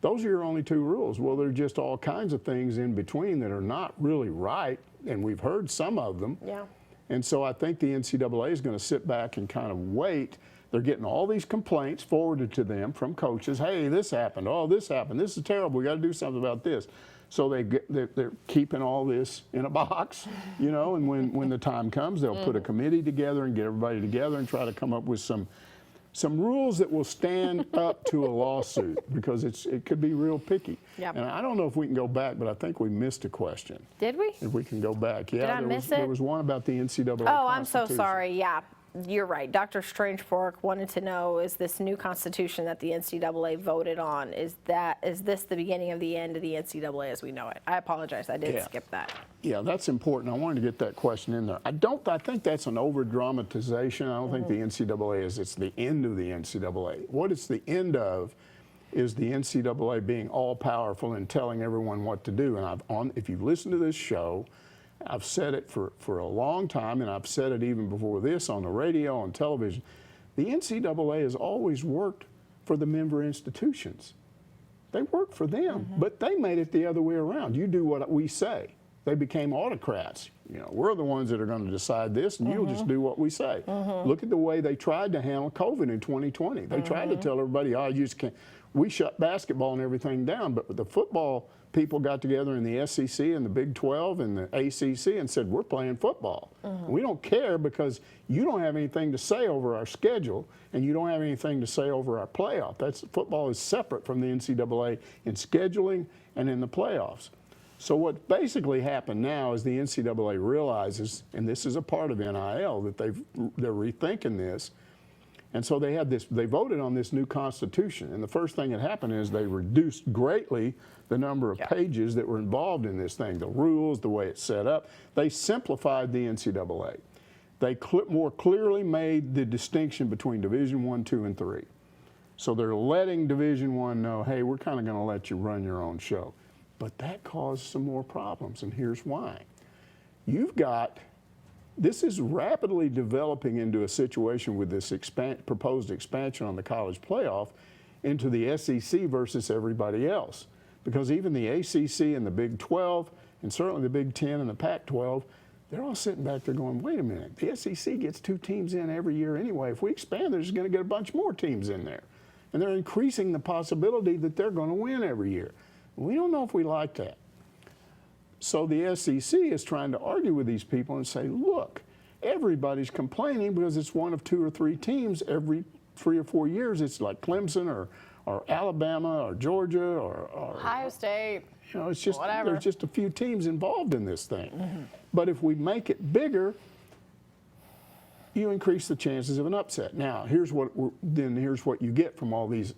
Speaker 2: Those are your only 2 rules. Well, there are just all kinds of things in between that are not really right, and we've heard some of them. Yeah. And so I think the NCAA is going to sit back and kind of wait. They're getting all these complaints forwarded to them from coaches. Hey, this happened. Oh, this happened. This is terrible. We got to do something about this. So they're keeping all this in a box, and when the time comes, they'll put a committee together and get everybody together and try to come up with some rules that will stand up to a lawsuit because it could be real picky. Yep. And I don't know if we can go back, but I think we missed a question.
Speaker 1: Did we?
Speaker 2: If we can go back. Yeah,
Speaker 1: Did I miss it?
Speaker 2: There was one about the NCAA
Speaker 1: Oh, I'm so sorry. Yeah. you're right. Dr. Strangefork wanted to know, is this new constitution that the NCAA voted on, is this the beginning of the end of the NCAA as we know it? I apologize, I did skip that.
Speaker 2: Yeah, that's important. I wanted to get that question in there. I think that's an over-dramatization. I don't think the NCAA it's the end of the NCAA. What it's the end of is the NCAA being all-powerful and telling everyone what to do. And if you listen to this show, I've said it for a long time, and I've said it even before this on the radio, on television. The NCAA has always worked for the member institutions. They work for them, but they made it the other way around. You do what we say. They became autocrats. You know, we're the ones that are going to decide this, and you'll just do what we say. Look at the way they tried to handle COVID in 2020. They tried to tell everybody, oh, you just can't. We shut basketball and everything down, but the football people got together in the SEC and the Big 12 and the ACC and said, we're playing football. We don't care because you don't have anything to say over our schedule, and you don't have anything to say over our playoff. Football is separate from the NCAA in scheduling and in the playoffs. So what basically happened now is the NCAA realizes, and this is a part of NIL, that they're rethinking this. And so they voted on this new constitution. And the first thing that happened is they reduced greatly the number of pages that were involved in this thing, the rules, the way it's set up. They simplified the NCAA. They more clearly made the distinction between Division I, II, and III. So they're letting Division I know, hey, we're kind of going to let you run your own show. But that caused some more problems, and here's why. This is rapidly developing into a situation with this proposed expansion on the college playoff into the SEC versus everybody else. Because even the ACC and the Big 12, and certainly the Big 10 and the Pac-12, they're all sitting back there going, wait a minute, the SEC gets 2 teams in every year anyway. If we expand, they're just going to get a bunch more teams in there. And they're increasing the possibility that they're going to win every year. We don't know if we like that. So the SEC is trying to argue with these people and say, look, everybody's complaining because it's one of 2 or 3 teams every 3 or 4 years. It's like Clemson or Alabama or Georgia or
Speaker 1: Ohio State.
Speaker 2: You know, it's just
Speaker 1: whatever.
Speaker 2: There's just a few teams involved in this thing. But if we make it bigger, you increase the chances of an upset. Now, here's what you get from all these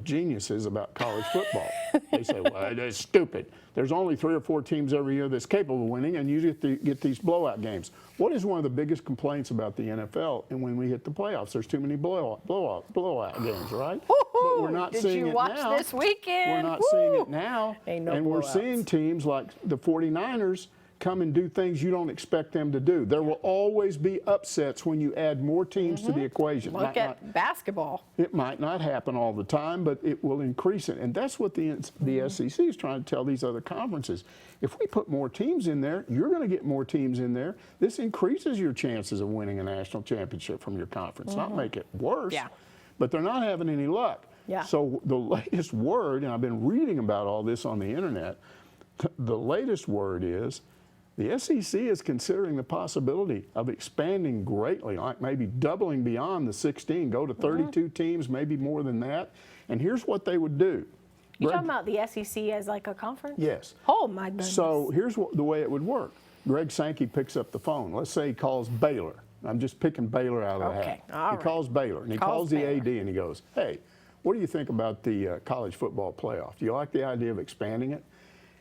Speaker 2: geniuses about college football. They say, well, that's stupid. There's only 3 or 4 teams every year that's capable of winning, and you get these blowout games. What is one of the biggest complaints about the NFL? And when we hit the playoffs, there's too many blowout games, right? But we're not seeing it now.
Speaker 1: Did you watch this weekend?
Speaker 2: We're not seeing it now.
Speaker 1: Ain't no
Speaker 2: and we're
Speaker 1: blowouts.
Speaker 2: seeing teams like the 49ers come and do things you don't expect them to do. There will always be upsets when you add more teams to the equation.
Speaker 1: Look at basketball.
Speaker 2: It might not happen all the time, but it will increase it. And that's what the SEC is trying to tell these other conferences. If we put more teams in there, you're going to get more teams in there. This increases your chances of winning a national championship from your conference, not make it worse.
Speaker 1: Yeah.
Speaker 2: But they're not having any luck.
Speaker 1: Yeah.
Speaker 2: So the latest word, and I've been reading about all this on the internet, the latest word is the SEC is considering the possibility of expanding greatly, like maybe doubling beyond the 16, go to 32 teams, maybe more than that. And here's what they would do.
Speaker 1: You talking about the SEC as like a conference?
Speaker 2: Yes.
Speaker 1: Oh, my goodness.
Speaker 2: So here's the way it would work. Greg Sankey picks up the phone. Let's say he calls Baylor. I'm just picking Baylor out of the hat.
Speaker 1: All
Speaker 2: he calls Baylor, and he calls the
Speaker 1: Baylor.
Speaker 2: AD, and he goes, hey, what do you think about the college football playoff? Do you like the idea of expanding it?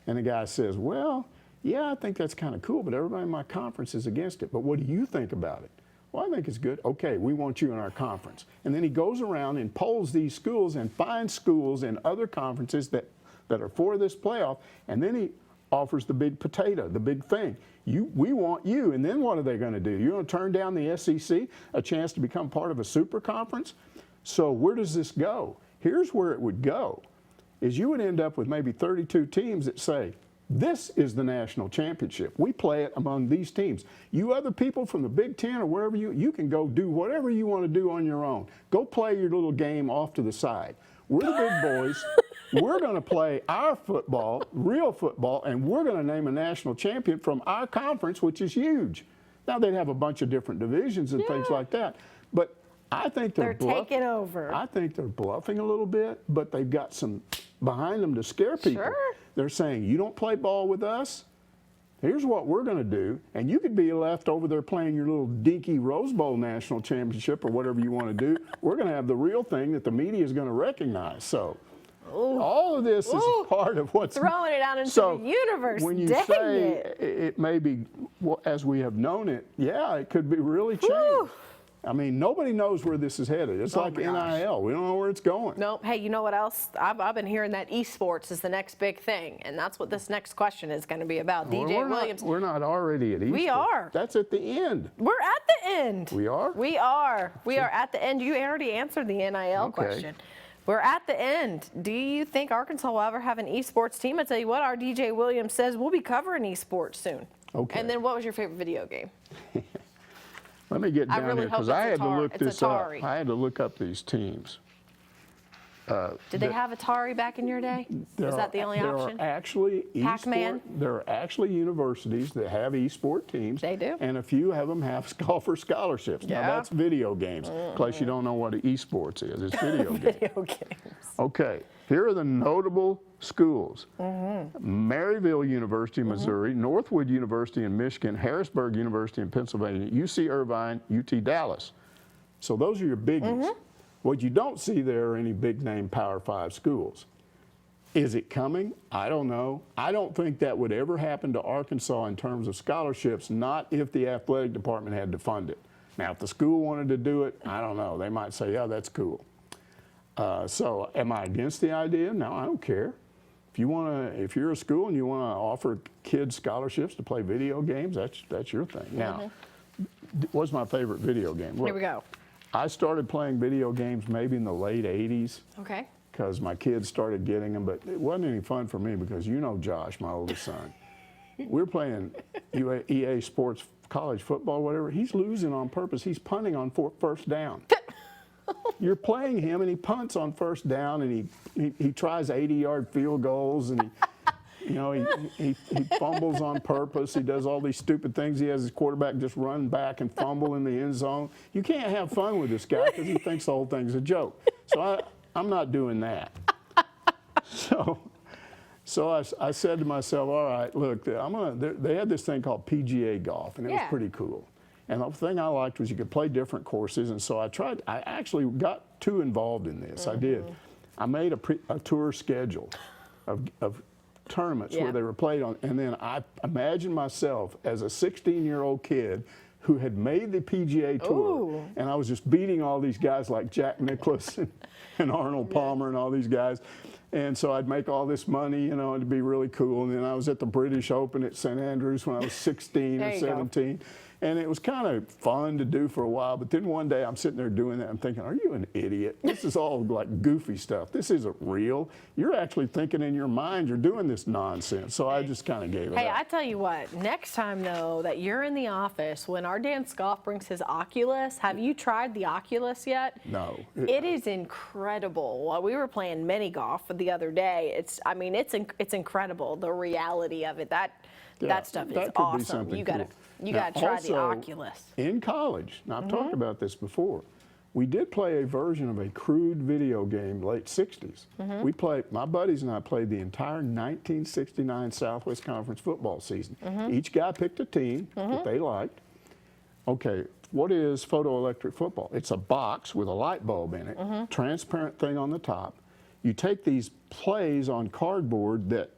Speaker 2: And the guy says, well, yeah, I think that's kind of cool, but everybody in my conference is against it. But what do you think about it? Well, I think it's good. Okay, we want you in our conference. And then he goes around and polls these schools and finds schools in other conferences that are for this playoff, and then he offers the big potato, the big thing. We want you. And then what are they going to do? You're going to turn down the SEC, a chance to become part of a super conference? So where does this go? Here's where it would go, is you would end up with maybe 32 teams that say, this is the national championship. We play it among these teams. You other people from the Big 10 or wherever you can go do whatever you want to do on your own. Go play your little game off to the side. We're the big boys. We're going to play our football, real football, and we're going to name a national champion from our conference, which is huge. Now, they'd have a bunch of different divisions and things like that. But I think they're
Speaker 1: taking over.
Speaker 2: I think they're bluffing a little bit, but they've got some behind them to scare people.
Speaker 1: Sure.
Speaker 2: They're saying, you don't play ball with us, Here's what we're going to do, and you could be left over there playing your little dinky Rose Bowl national championship or whatever you want to do. We're going to have the real thing that the media is going to recognize. So all of this is part of what's
Speaker 1: throwing it out into the universe.
Speaker 2: When you
Speaker 1: Dang
Speaker 2: say
Speaker 1: it
Speaker 2: may be as we have known it, yeah, it could be really changed. I mean, nobody knows where this is headed. It's like NIL. We don't know where it's going.
Speaker 1: Nope. Hey, you know what else? I've been hearing that esports is the next big thing, and that's what this next question is going to be about.
Speaker 2: Well,
Speaker 1: DJ Williams.
Speaker 2: We're not already at esports.
Speaker 1: We are.
Speaker 2: That's at the end.
Speaker 1: We're at the end.
Speaker 2: We are?
Speaker 1: We are. We are at the end. You already answered the NIL question. We're at the end. Do you think Arkansas will ever have an esports team? I tell you what, our DJ Williams says we'll be covering esports soon.
Speaker 2: Okay.
Speaker 1: And then what was your favorite video game?
Speaker 2: Let me get down here because I had to look this up. I had to look up these teams.
Speaker 1: Did they have Atari back in your day? Was that the only option?
Speaker 2: There are actually
Speaker 1: Pac-Man?
Speaker 2: There are actually universities that have esport teams.
Speaker 1: They do.
Speaker 2: And a few of them have golfer scholarships.
Speaker 1: Yeah.
Speaker 2: Now that's video games. In case you don't know what esports is, it's video games.
Speaker 1: Video games.
Speaker 2: Okay, here are the notable schools. Maryville University, Missouri, Northwood University in Michigan, Harrisburg University in Pennsylvania, UC Irvine, UT Dallas. So those are your biggies. What you don't see there are any big-name Power 5 schools. Is it coming? I don't know. I don't think that would ever happen to Arkansas in terms of scholarships, not if the athletic department had to fund it. Now, if the school wanted to do it, I don't know. They might say, yeah, that's cool. So am I against the idea? No, I don't care. If you're a school and you want to offer kids scholarships to play video games, that's your thing. Now, what's my favorite video game? Look,
Speaker 1: Here we go.
Speaker 2: I started playing video games maybe in the late 80s.
Speaker 1: Okay.
Speaker 2: Because my kids started getting them, but it wasn't any fun for me because you know Josh, my oldest son. We're playing EA Sports college football, whatever. He's losing on purpose. He's punting on first down. You're playing him, and he punts on first down, and he tries 80-yard field goals, and he fumbles on purpose. He does all these stupid things. He has his quarterback just run back and fumble in the end zone. You can't have fun with this guy because he thinks the whole thing's a joke. So I'm not doing that. So I said to myself, all right, look, they had this thing called PGA golf, and it was pretty cool. And the thing I liked was you could play different courses, and so I actually got too involved in this. I did. I made a tour schedule of tournaments where they were played on, and then I imagined myself as a 16-year-old kid who had made the PGA Tour, and I was just beating all these guys like Jack Nicklaus and Arnold Palmer and all these guys. And so I'd make all this money, it'd be really cool. And then I was at the British Open at St. Andrews when I was 16 or 17. And it was kind of fun to do for a while, but then one day I'm sitting there doing that. I'm thinking, are you an idiot? This is all like goofy stuff. This isn't real. You're actually thinking in your mind you're doing this nonsense. So I just kind of gave it up.
Speaker 1: Hey, I tell you what, next time though that you're in the office, when our Dan Scoff brings his Oculus, have you tried the Oculus yet?
Speaker 2: No.
Speaker 1: It is incredible. While we were playing mini golf the other day, it's incredible, the reality of it. That stuff is awesome. You gotta try the Oculus.
Speaker 2: In college, now I've talked about this before, we did play a version of a crude video game late 60s. My buddies and I played the entire 1969 Southwest Conference football season. Each guy picked a team that they liked. Okay, what is Photoelectric Football? It's a box with a light bulb in it, transparent thing on the top. You take these plays on cardboard that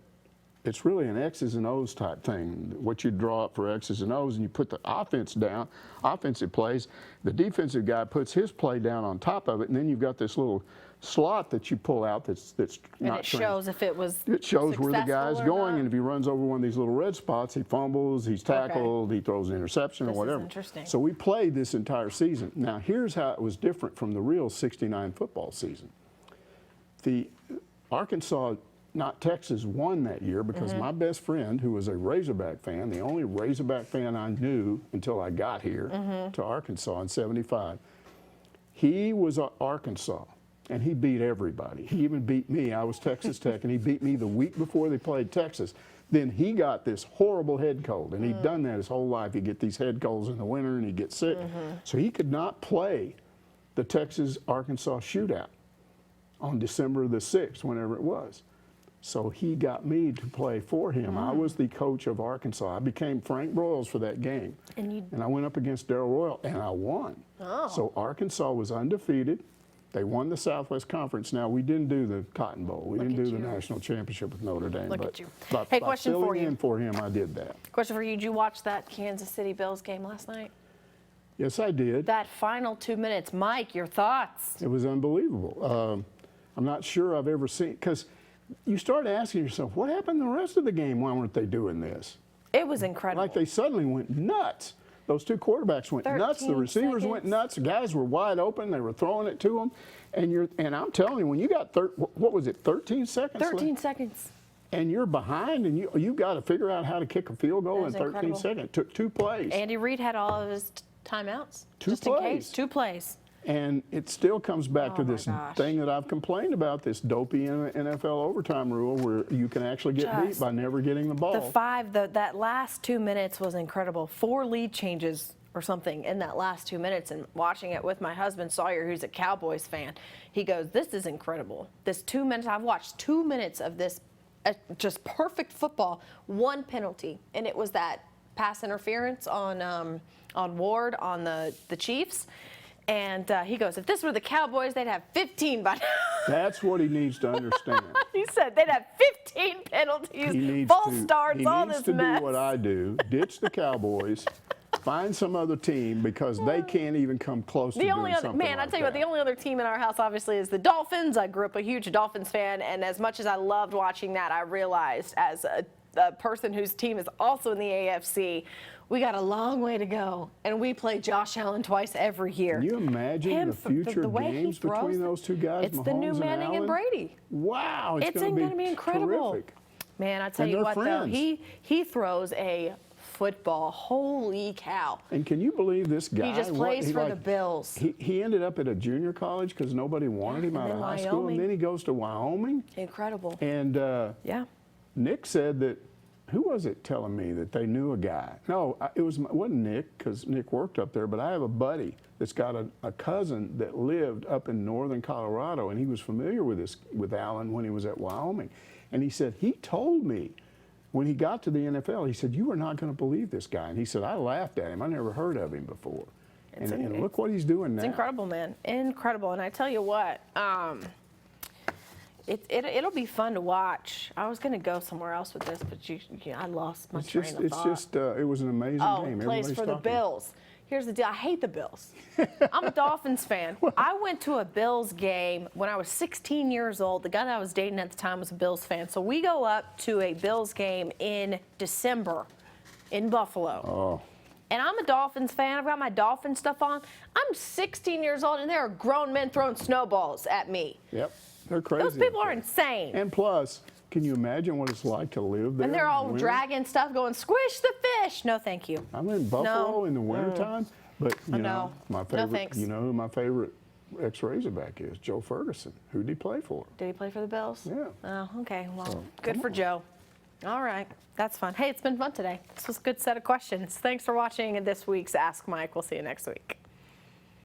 Speaker 2: it's really an X's and O's type thing, what you draw up for X's and O's, and you put the offense down, offensive plays. The defensive guy puts his play down on top of it, and then you've got this little slot that you pull out that's
Speaker 1: and
Speaker 2: not
Speaker 1: it shows if it was
Speaker 2: It shows where the guy's going,
Speaker 1: not.
Speaker 2: and if he runs over one of these little red spots, he fumbles, he's tackled, he throws an interception or whatever.
Speaker 1: Interesting.
Speaker 2: So we played this entire season. Now, here's how it was different from the real 69 football season. The Arkansas, not Texas, won that year because my best friend, who was a Razorback fan, the only Razorback fan I knew until I got here to Arkansas in '75, he was at Arkansas, and he beat everybody. He even beat me. I was Texas Tech, and he beat me the week before they played Texas. Then he got this horrible head cold, and he'd done that his whole life. He'd get these head colds in the winter, and he'd get sick. So he could not play the Texas-Arkansas shootout on December the 6th, whenever it was. So he got me to play for him. I was the coach of Arkansas. I became Frank Broyles for that game. And I went up against Darrell Royal, and I won.
Speaker 1: Oh.
Speaker 2: So Arkansas was undefeated. They won the Southwest Conference. Now, we didn't do the Cotton Bowl. We didn't do the national championship with Notre Dame.
Speaker 1: Look
Speaker 2: but
Speaker 1: at you.
Speaker 2: By,
Speaker 1: Hey,
Speaker 2: by
Speaker 1: question for
Speaker 2: filling
Speaker 1: you.
Speaker 2: in for him, I did that.
Speaker 1: Question for you. Did you watch that Kansas City Bills game last night?
Speaker 2: Yes, I did.
Speaker 1: That final 2 minutes. Mike, your thoughts?
Speaker 2: It was unbelievable. I'm not sure I've ever seen, because you start asking yourself, what happened the rest of the game? Why weren't they doing this?
Speaker 1: It was incredible.
Speaker 2: Like they suddenly went nuts. Those two quarterbacks went nuts. The
Speaker 1: 13
Speaker 2: receivers went
Speaker 1: seconds.
Speaker 2: nuts. The guys were wide open. They were throwing it to them. And I'm telling you, when you got, what was it, 13 seconds
Speaker 1: 13
Speaker 2: left?
Speaker 1: seconds.
Speaker 2: And you're behind, and you've got to figure out how to kick a field goal in
Speaker 1: That's
Speaker 2: 13
Speaker 1: incredible.
Speaker 2: seconds. It took 2 plays.
Speaker 1: Andy Reid had all of his timeouts.
Speaker 2: Two
Speaker 1: just in
Speaker 2: plays.
Speaker 1: case. 2 plays.
Speaker 2: And it still comes back to
Speaker 1: Oh, my
Speaker 2: this
Speaker 1: gosh.
Speaker 2: thing that I've complained about, this dopey NFL overtime rule where you can actually get beat
Speaker 1: Just
Speaker 2: by never getting the ball.
Speaker 1: That last 2 minutes was incredible. 4 lead changes or something in that last 2 minutes, and watching it with my husband Sawyer, who's a Cowboys fan, he goes, "This is incredible. This 2 minutes, I've watched 2 minutes of this just perfect football, 1 penalty, and it was that pass interference on Ward on the Chiefs." And he goes, "If this were the Cowboys, they'd have 15 by now."
Speaker 2: That's what he needs to understand.
Speaker 1: He said they'd have 15 penalties,
Speaker 2: He needs
Speaker 1: false
Speaker 2: to,
Speaker 1: starts,
Speaker 2: he
Speaker 1: all
Speaker 2: needs
Speaker 1: this
Speaker 2: to
Speaker 1: mess.
Speaker 2: do what I do, ditch the Cowboys, find some other team, because they can't even come close to
Speaker 1: The
Speaker 2: doing
Speaker 1: only other
Speaker 2: something
Speaker 1: man, I
Speaker 2: like
Speaker 1: tell you what,
Speaker 2: that.
Speaker 1: the only other team in our house obviously is the Dolphins. I grew up a huge Dolphins fan, and as much as I loved watching that, I realized as a person whose team is also in the AFC, we got a long way to go, and we play Josh Allen twice every year.
Speaker 2: Can you imagine the future
Speaker 1: way he
Speaker 2: games
Speaker 1: throws
Speaker 2: between those two guys,
Speaker 1: It's the new
Speaker 2: Mahomes
Speaker 1: Manning and
Speaker 2: Allen?
Speaker 1: Brady.
Speaker 2: Wow,
Speaker 1: It's
Speaker 2: going
Speaker 1: going
Speaker 2: to
Speaker 1: be incredible.
Speaker 2: terrific.
Speaker 1: Man, I tell
Speaker 2: And
Speaker 1: you
Speaker 2: they're
Speaker 1: what, though,
Speaker 2: friends.
Speaker 1: he throws a football. Holy cow.
Speaker 2: And can you believe this guy?
Speaker 1: He just plays for the Bills.
Speaker 2: He ended up at a junior college because nobody wanted him out
Speaker 1: and
Speaker 2: of
Speaker 1: then
Speaker 2: high school,
Speaker 1: Wyoming.
Speaker 2: and then he goes to Wyoming.
Speaker 1: Incredible.
Speaker 2: And
Speaker 1: Yeah.
Speaker 2: Nick said that, who was it telling me that they knew a guy? No, it wasn't Nick, because Nick worked up there, but I have a buddy that's got a cousin that lived up in northern Colorado, and he was familiar with Allen when he was at Wyoming. And he said, he told me when he got to the NFL, he said, "You are not going to believe this guy." And he said, "I laughed at him. I never heard of him before." And look what he's doing now.
Speaker 1: It's incredible, man. Incredible. And I tell you what, it'll be fun to watch. I was going to go somewhere else with this, but I lost my train of thought.
Speaker 2: It was an amazing game.
Speaker 1: Plays
Speaker 2: Everybody's
Speaker 1: for the
Speaker 2: talking.
Speaker 1: Bills. Here's the deal. I hate the Bills. I'm a Dolphins fan. I went to a Bills game when I was 16 years old. The guy that I was dating at the time was a Bills fan. So we go up to a Bills game in December in Buffalo.
Speaker 2: Oh.
Speaker 1: And I'm a Dolphins fan. I've got my Dolphin stuff on. I'm 16 years old, and there are grown men throwing snowballs at me.
Speaker 2: Yep. They're crazy.
Speaker 1: Those people
Speaker 2: up
Speaker 1: are
Speaker 2: there.
Speaker 1: insane.
Speaker 2: And plus, can you imagine what it's like to live there?
Speaker 1: And they're all
Speaker 2: in the winter?
Speaker 1: dragging stuff, going, "Squish the fish." No, thank you.
Speaker 2: I'm in Buffalo in the wintertime, but you know,
Speaker 1: No.
Speaker 2: my favorite.
Speaker 1: thanks.
Speaker 2: You know who my favorite ex-Razorback is? Joe Ferguson. Who did he play for?
Speaker 1: Did he play for the Bills?
Speaker 2: Yeah.
Speaker 1: Oh, okay. Well,
Speaker 2: So,
Speaker 1: good
Speaker 2: come
Speaker 1: for
Speaker 2: on.
Speaker 1: Joe. All right. That's fun. Hey, it's been fun today. This was a good set of questions. Thanks for watching this week's Ask Mike. We'll see you next week.